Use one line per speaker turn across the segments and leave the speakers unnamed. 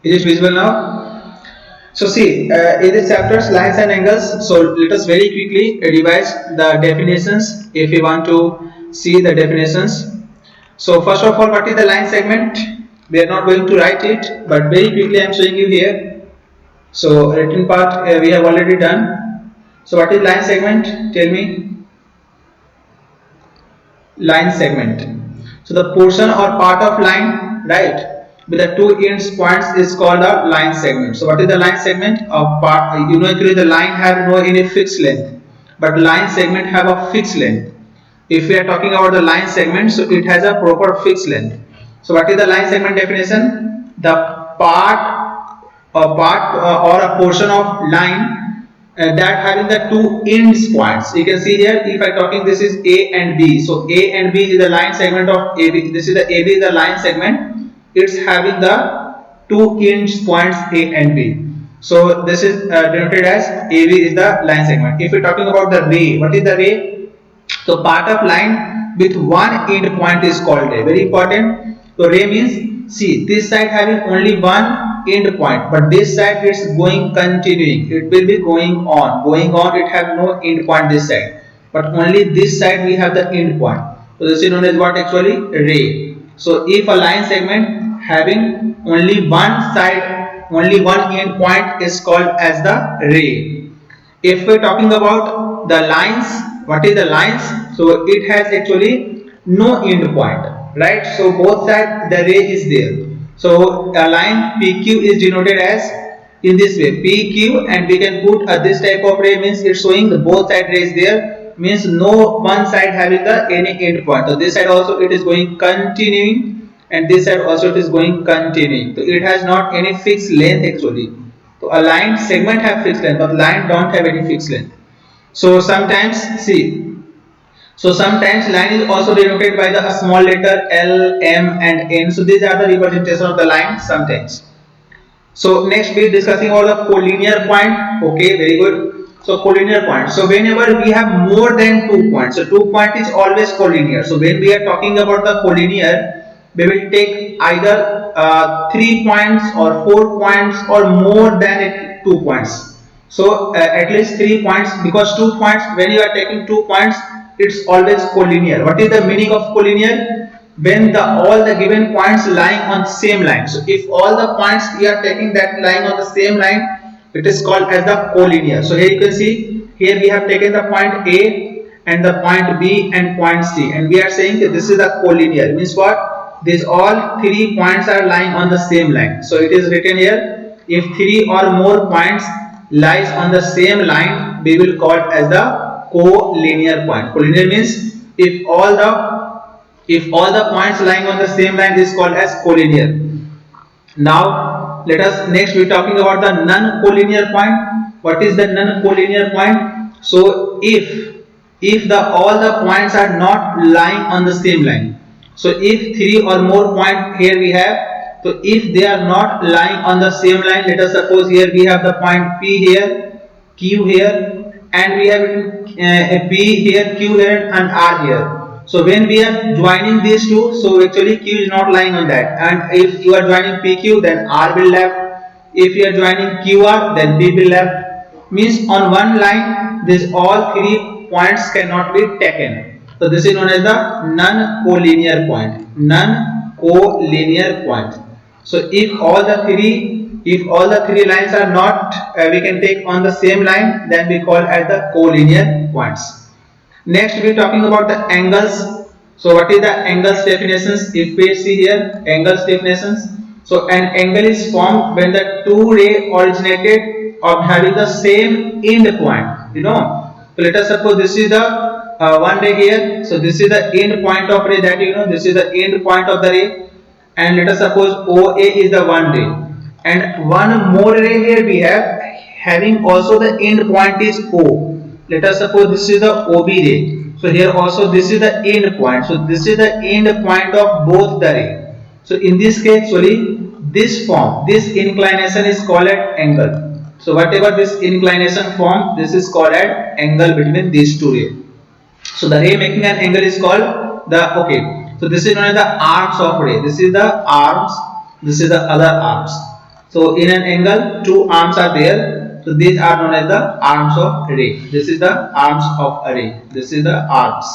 Is it visible now? So see, in this chapters, lines and angles. So let us very quickly revise the definitions if we want to see the definitions. So first of all, what is the line segment? We are not going to write it, but very quickly I am showing you here. So written part we have already done. So what is line segment? Tell me. Line segment. So the portion or part of line, right, with the two ends points is called a line segment. So what is the line segment? A part, you know, actually the line have no any fixed length, but line segment have a fixed length. If we are talking about the line segment, so it has a proper fixed length. So what is the line segment definition? The part or a portion of line that having the two ends points. You can see here, if I talking, this is A and B. So A and B is the line segment of AB. This is the AB is the line segment. It's having the two ends points A and B. So this is denoted as AB is the line segment. If we're talking about the ray, what is the ray? So part of line with one end point is called ray. Very important. So ray means, see, this side having only one end point, but this side it's going continuing. It will be going on. Going on, it have no end point this side. But only this side we have the end point. So this is known as what actually? Ray. So if a line segment having only one side, only one end point is called as the ray. If we're talking about the lines, what is the lines? So it has actually no end point, right? So both sides the ray is there. So a line PQ is denoted as in this way PQ, and we can put this type of ray means it's showing the both side rays there, means no one side having the any end point. So this side also it is going continuing, and this side also it is going continuing. So it has not any fixed length actually. So a line segment have fixed length, but line don't have any fixed length. So sometimes see, so sometimes line is also denoted by the small letter L, M and N. So these are the representation of the line sometimes. So next we are discussing about the collinear point. Okay, very good. So collinear point. So whenever we have more than 2 points, so 2 point is always collinear. So when we are talking about the collinear, we will take either 3 points or 4 points or more than 2 points. So at least 3 points, because 2 points, when you are taking 2 points, it's always collinear. What is the meaning of collinear? When the all the given points lying on the same line. So if all the points we are taking that lying on the same line, it is called as the collinear. So here you can see, here we have taken the point A and the point B and point C, and we are saying that this is the collinear. Means what? These all 3 points are lying on the same line. So it is written here, if 3 or more points lies on the same line, we will call it as the collinear point. Collinear means if all the points lying on the same line is called as collinear. Now let us next be talking about the non-collinear point. What is the non-collinear point? So if the all the points are not lying on the same line. So if 3 or more point here we have, so if they are not lying on the same line, let us suppose here we have the point P here, Q here, and we have P here, Q here and R here. So when we are joining these two, so actually Q is not lying on that, and if you are joining PQ, then R will left. If you are joining QR, then P will left. Means on one line, this all 3 points cannot be taken. So this is known as the non-collinear point. Non-collinear point. So if all the three lines are not, we can take on the same line, then we call as the collinear points. Next we are talking about the angles. So what is the angles definitions? If we see here angles definitions, so an angle is formed when the two rays originated of having the same end point. You know, so let us suppose this is the one ray here. So this is the end point of ray, that you know, this is the end point of the ray, and let us suppose OA is the one ray, and one more ray here we have having also the end point is O. Let us suppose this is the OB ray. So here also this is the end point. So this is the end point of both the ray. So in this case, actually this form, this inclination is called at angle. So whatever this inclination form, this is called at angle between these two rays. So the ray making an angle is called the, okay. So this is known as the arms of ray. This is the arms. This is the other arms. So in an angle, two arms are there. So these are known as the arms of ray. This is the arms of a ray. This is the arms.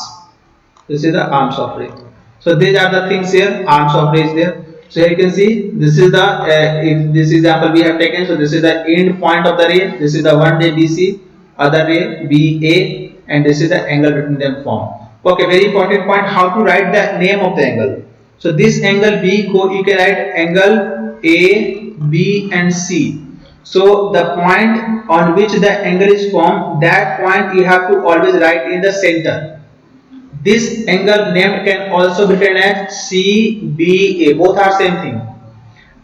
This is the arms of ray. So these are the things here. Arms of ray is there. So here you can see this is the if this example we have taken. So this is the end point of the ray. This is the one ray BC, other ray BA, and this is the angle between them formed. Okay, very important point. How to write the name of the angle? So this angle B, you can write angle A, B, and C. So the point on which the angle is formed, that point you have to always write in the center. This angle named can also be written as CBA. Both are same thing.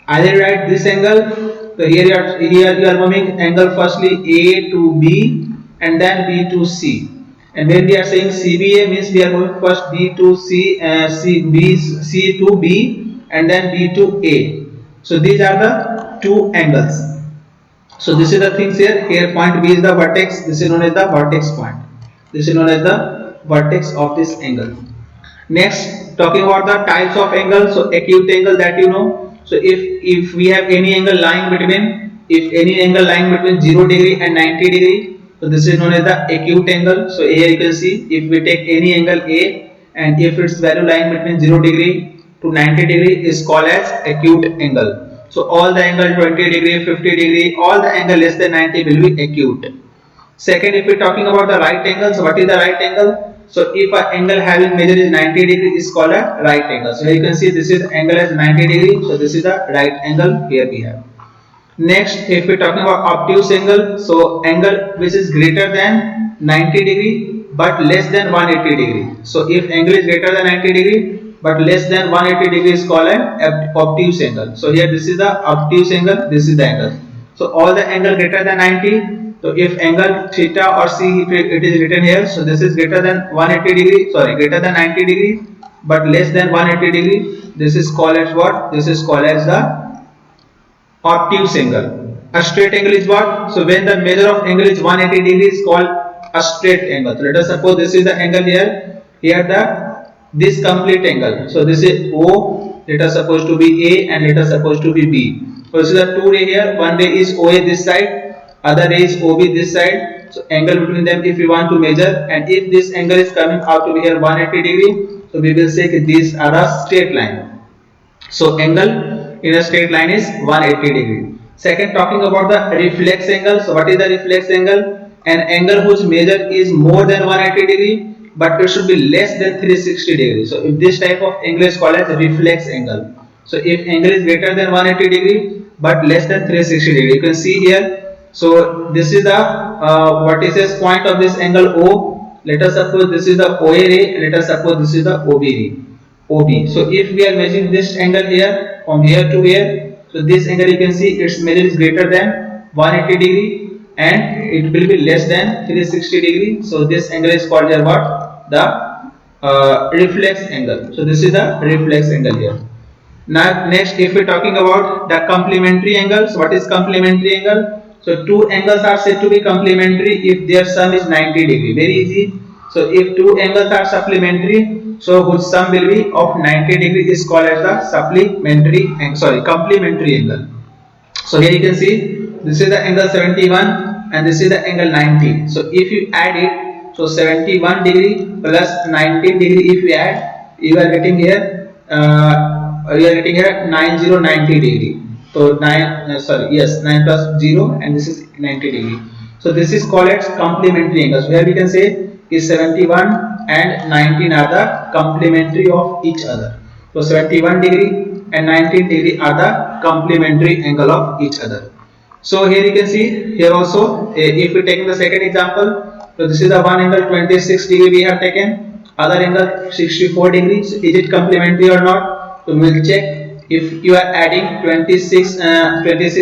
Either write this angle. So here you are moving angle firstly A to B and then B to C. And when we are saying CBA means we are moving first B to C, C to B and then B to A. So these are the two angles. So this is the things here. Here point B is the vertex. This is known as the vertex point. This is known as the vertex of this angle. Next, talking about the types of angle. So acute angle, that you know. So if we have any angle lying between 0 degree and 90 degree, so this is known as the acute angle. So here you can see if we take any angle A and if its value lying between 0 degree to 90 degree is called as acute angle. So all the angle 20 degree, 50 degree, all the angle less than 90 will be acute. Second, if we are talking about the right angle, so what is the right angle? So if an angle having measure is 90 degree is called a right angle. So here you can see this is angle as 90 degree. So this is the right angle here we have. Next, if we are talking about obtuse angle, so angle which is greater than 90 degree but less than 180 degree. So if angle is greater than 90 degree but less than 180 degree is called an obtuse angle. So here this is the obtuse angle, this is the angle. So all the angle greater than 90. So if angle theta or C, if it is written here, so this is greater than 180 degree, greater than 90 degree but less than 180 degree, this is called as what? This is called as the obtuse angle. A straight angle is what? So when the measure of angle is 180 degree is called a straight angle. So let us suppose this is the angle here, this complete angle. So this is O, let us suppose to be A and let us suppose to be B. So this is the two ray here, one ray is OA this side, other ray is OB this side. So angle between them if we want to measure, and if this angle is coming out to be here 180 degree, so we will say that these are a straight line. So angle in a straight line is 180 degree. Second, talking about the reflex angle. So what is the reflex angle? An angle whose measure is more than 180 degree but it should be less than 360 degree. So if this type of angle is called as reflex angle. So if angle is greater than 180 degree but less than 360 degree, you can see here. So this is the vertices point of this angle O. Let us suppose this is the OA ray and let us suppose this is the OB ray. OB. So if we are measuring this angle here from here to here, so this angle you can see its measure is greater than 180 degree and it will be less than 360 degree. So this angle is called here what? The reflex angle. So this is the reflex angle here. Now next, if we are talking about the complementary angle. So what is complementary angle? So two angles are said to be complementary if their sum is 90 degree. Very easy. So if two angles are supplementary, so whose sum will be of 90 degree is called as the complementary angle. So here you can see this is the angle 71 and this is the angle 90. So if you add it, so 71 degree plus 19 degree if you add, you are getting here 90 degree. So 9 plus 0 and this is 90 degree. So this is called as complementary angle. So here we can say is 71 and 19 are the complementary of each other. So 71 degree and 19 degree are the complementary angle of each other. So here you can see here also if we take the second example, so this is the one angle 26 degree we have taken, other angle 64 degrees. So is it complementary or not? So we will check. If you are adding 26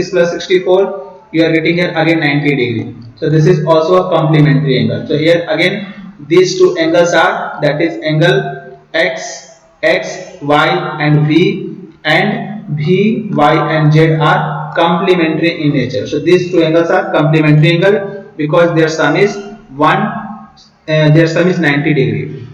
plus 64, you are getting here again 90 degree. So this is also a complementary angle. So here again these two angles are, that is angle X, Y and V, and V, Y and Z are complementary in nature. So these two angles are complementary angle because their sum is 90 degree.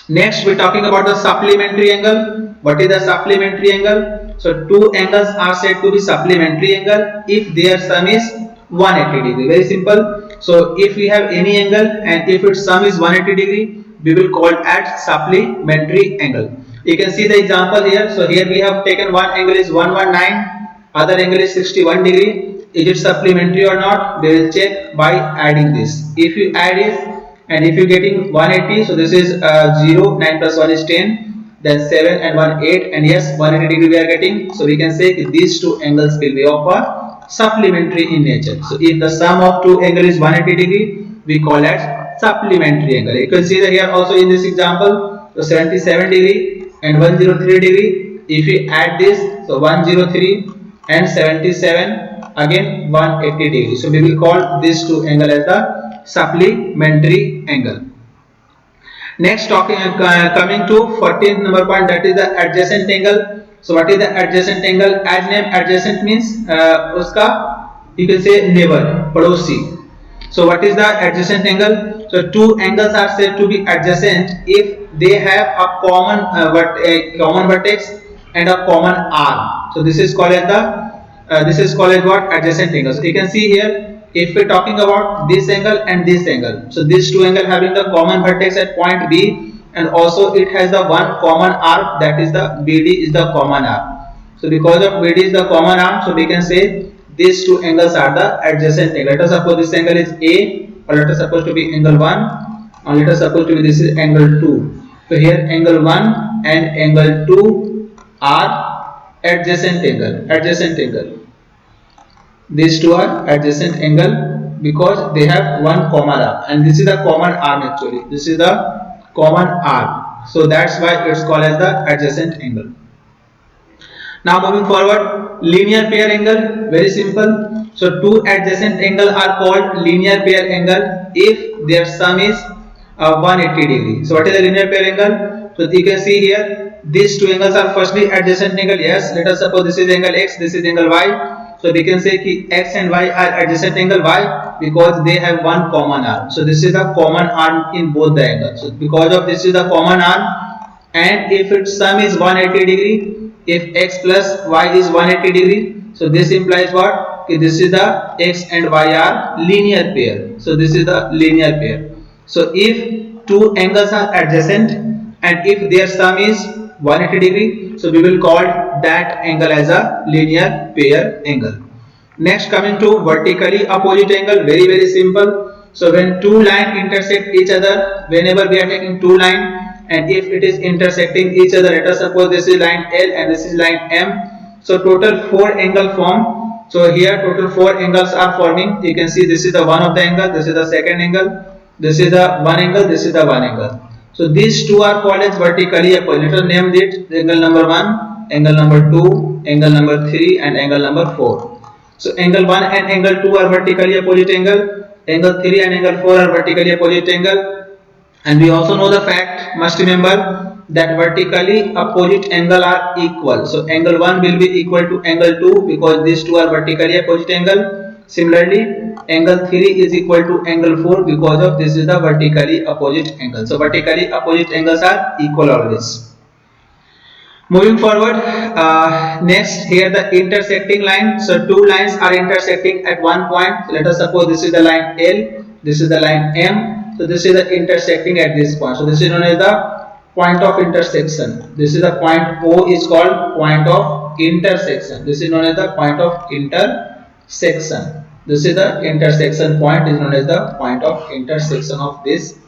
Next we are talking about the supplementary angle. What is the supplementary angle? So two angles are said to be supplementary angle if their sum is 180 degree. Very simple. So if we have any angle and if its sum is 180 degree, we will call it as supplementary angle. You can see the example here. So here we have taken one angle is 119, other angle is 61 degree. Is it supplementary or not? We will check by adding this. If you add it and if you getting 180, so this is 0, 9 plus 1 is 10, then 7 and 1 8, and yes, 180 degree we are getting. So we can say these two angles will be of a supplementary in nature. So if the sum of two angle is 180 degree, we call as supplementary angle. You can see that here also in this example, so 77 degree and 103 degree. If we add this, so 103 and 77, again 180 degree. So we will call these two angle as the supplementary angle. Next, coming to 14th number point, that is the adjacent angle. So what is the adjacent angle? As name adjacent means uska you can say neighbor, padosi. So what is the adjacent angle? So two angles are said to be adjacent if they have a common vertex and a common arm. So this is called as what? Adjacent angle. So you can see here, if we are talking about this angle and this angle, so these two angles having the common vertex at point B, and also it has the one common arm, that is the BD is the common arm. So because of BD is the common arm, so we can say these two angles are the adjacent angle. Let us suppose this angle is A, or let us suppose to be angle 1, or let us suppose to be this is angle 2. So here angle 1 and angle 2 are adjacent angle. These two are adjacent angle because they have one common arm, and this is the common arm actually. This is the common arm. So that's why it's called as the adjacent angle. Now moving forward, linear pair angle, very simple. So two adjacent angle are called linear pair angle if their sum is 180 degree. So what is the linear pair angle? So you can see here, these two angles are firstly adjacent angle. Yes, let us suppose this is angle X, this is angle Y. So we can say ki X and Y are adjacent angle. Why? Because they have one common arm. So this is the common arm in both the angles. So because of this is the common arm, and if its sum is 180 degree, if X plus Y is 180 degree, so this implies what? Okay, this is the X and Y are linear pair. So this is the linear pair. So if two angles are adjacent and if their sum is 180 degree, so we will call that angle as a linear pair angle. Next, coming to vertically opposite angle, very simple. So when two lines intersect each other, whenever we are taking two lines, and if it is intersecting each other, let us suppose this is line L and this is line M. So total 4 angle form. So here total 4 angles are forming. You can see this is the one of the angle, this is the second angle, this is the one angle, this is the one angle. So these two are called as vertically opposite. Let us name it angle number 1, angle number 2, angle number 3 and angle number 4. So angle 1 and angle 2 are vertically opposite angle, angle 3 and angle 4 are vertically opposite angle. And we also know the fact, must remember that vertically opposite angle are equal. So angle 1 will be equal to angle 2 because these two are vertically opposite angle. Similarly, angle 3 is equal to angle 4 because of this is the vertically opposite angle. So vertically opposite angles are equal always. Moving forward, next here the intersecting line. So two lines are intersecting at one point. So let us suppose this is the line L, this is the line M. So this is the intersecting at this point. So this is known as the point of intersection. This is the point O is called point of intersection. This is known as the point of intersection. This is the intersection point is known as the point of intersection of these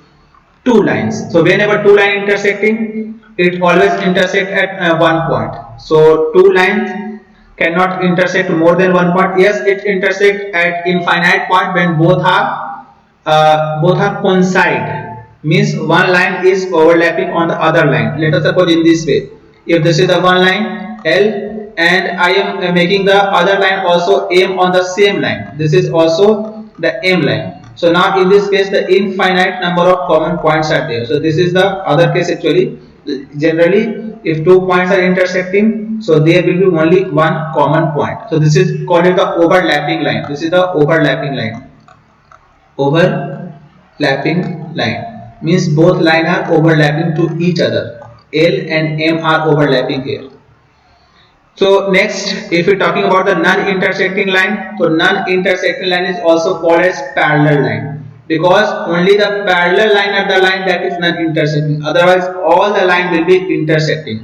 two lines. So whenever two lines intersecting, it always intersect at one point. So two lines cannot intersect more than one point. Yes, it intersect at infinite point when both are coincide, means one line is overlapping on the other line. Let us suppose in this way, if this is the one line L and I am making the other line also M on the same line, this is also the M line. So now in this case the infinite number of common points are there. So this is the other case actually. Generally if two points are intersecting, so there will be only one common point. So this is called the overlapping line. This is the overlapping line. Overlapping line means both lines are overlapping to each other. L and M are overlapping here. So next, if we're talking about the non-intersecting line, so non-intersecting line is also called as parallel line, because only the parallel line are the line that is non-intersecting. Otherwise, all the line will be intersecting.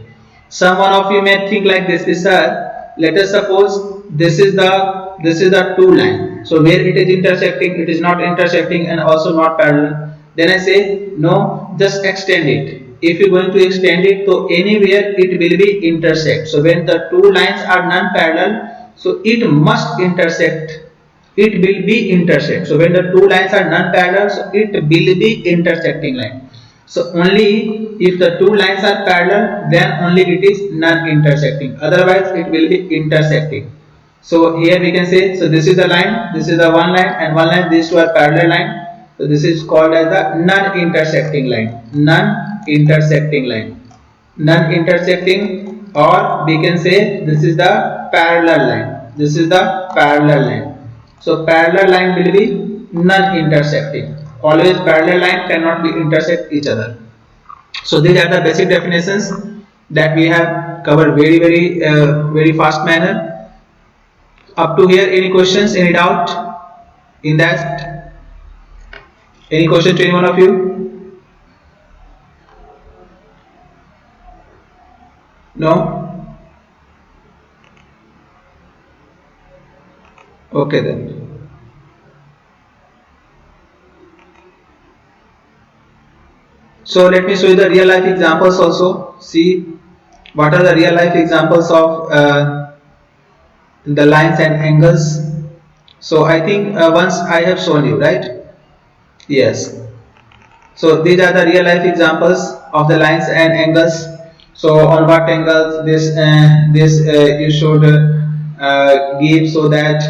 Some one of you may think like this: sir, let us suppose this is the two line. So where it is intersecting, it is not intersecting and also not parallel. Then I say no, just extend it. If you are going to extend it, so anywhere it will be intersect. So when the two lines are non-parallel, so it must intersect. It will be intersect. So when the two lines are non-parallel, so it will be intersecting line. So only if the two lines are parallel, then only it is non-intersecting. Otherwise, it will be intersecting. So here we can say, so this is the line, this is the one line, and one line, these two are parallel line. So this is called as the non-intersecting line. Non-intersecting line. Non-intersecting, or we can say this is the parallel line. This is the parallel line. So parallel line will be non-intersecting. Always parallel line cannot be intersect each other. So these are the basic definitions that we have covered very fast manner. Up to here, any questions, any doubt in that? Any question to any one of you? No? Okay then. So let me show you the real life examples also. See what are the real life examples of the lines and angles. So I think once I have shown you, right? Yes. So these are the real life examples of the lines and angles. So on what angles this you should give, so that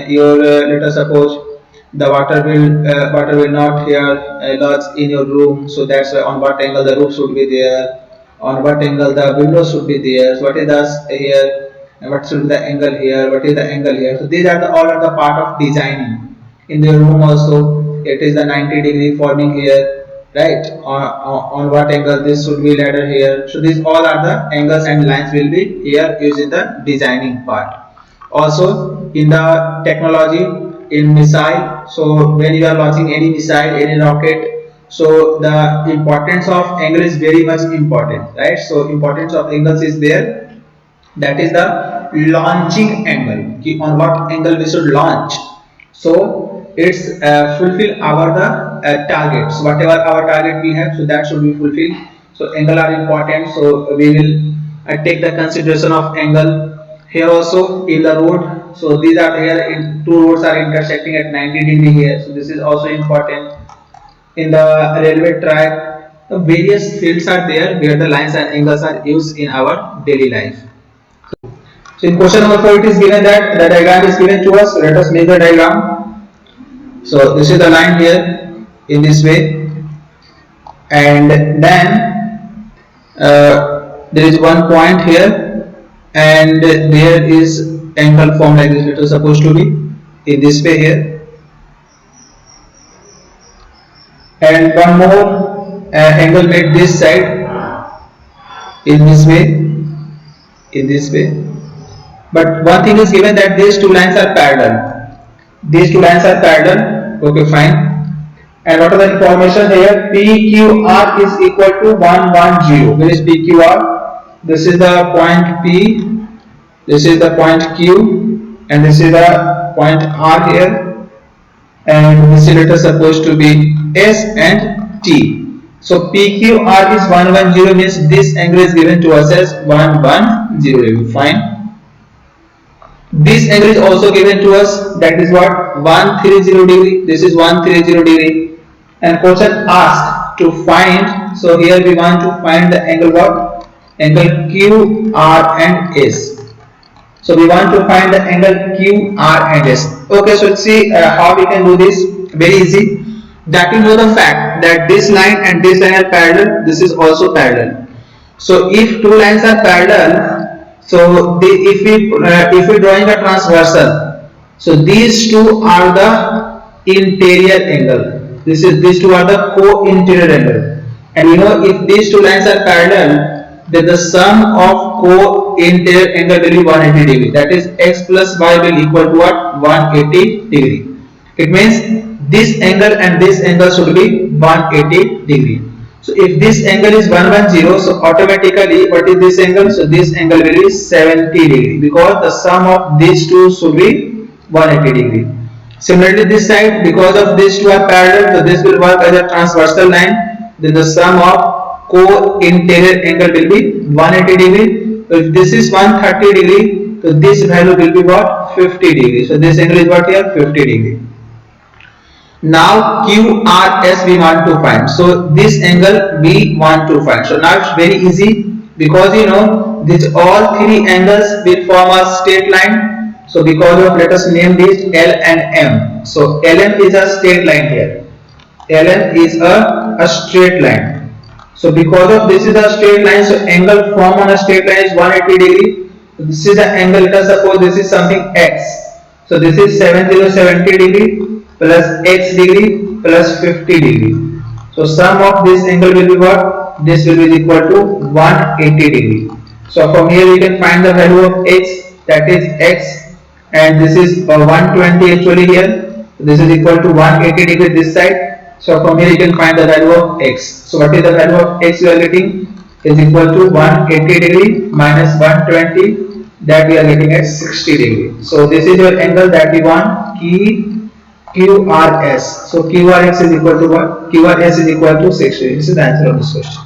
your let us suppose the water will not here lodge in your room. So that's why on what angle the roof should be there, on what angle the window should be there. So what is the here, and what should be the angle here, what is the angle here. So these are all are the part of designing. In the room also, it is the 90-degree forming here, right? On what angle this should be ladder here. So these all are the angles and lines will be here used in the designing part. Also in the technology, in missile, so when you are launching any missile, any rocket, so the importance of angle is very much important, right? So importance of angles is there. That is the launching angle. On what angle we should launch. So it's fulfill our the targets. Whatever our target we have, so that should be fulfilled. So angle are important. So we will take the consideration of angle. Here also in the road. So these are here in two roads are intersecting at 90-degree here. So this is also important. In the railway track, various fields are there where the lines and angles are used in our daily life. So in question number 4, it is given that the diagram is given to us. So let us make the diagram. So this is the line here in this way, and then there is one point here, and there is angle formed like this. It is supposed to be in this way here, and one more angle made this side in this way, in this way. But one thing is given that these two lines are parallel. These two lines are parallel. Okay, fine. And what are the information here? PQR is equal to 110. Where is PQR? This is the point P. This is the point Q. And this is the point R here. And this is let us supposed to be S and T. So PQR is 110 means this angle is given to us as 110. Fine. This angle is also given to us, that is what, 130 degree. This is 130 degree. And question asked to find. So here we want to find the angle what? Angle Q, R and S. So we want to find the angle Q, R and S. Okay, so let's see how we can do this. Very easy. That you know the fact that this line and this line are parallel. This is also parallel. So if two lines are parallel, so if we drawing a transversal, so these two are the interior angle. These two are the co-interior angle. And you know, if these two lines are parallel, then the sum of co-interior angle will be 180 degree. That is x plus y will equal to what? 180 degree. It means this angle and this angle should be 180 degree. So if this angle is 110, so automatically what is this angle? So this angle will be 70 degree, because the sum of these two should be 180 degree. Similarly this side, because of these two are parallel, so this will work as a transversal line. Then the sum of co-interior angle will be 180 degree. So if this is 130 degree, so this value will be what? 50 degree. So this angle is what here? 50 degree. Now QRS we want to find. So this angle we want to find. So now it's very easy, because you know these all three angles will form a straight line. So because of, let us name this L and M. So LM is a straight line here. LM is a straight line. So because of this is a straight line, so angle formed on a straight line is 180 degree. So this is the angle. Let us suppose this is something X. So this is 70 degree plus x degree plus 50 degree. So sum of this angle will be what? This will be equal to 180 degree. So from here we can find the value of x, that is x, and this is 120 actually here. This is equal to 180 degree this side. So from here you can find the value of x. So what is the value of x we are getting? Is equal to 180 degree minus 120, that we are getting at 60 degree. So this is your angle that we want, QRS. So QRS is equal to what? QRS is equal to 60. This is the answer of this question.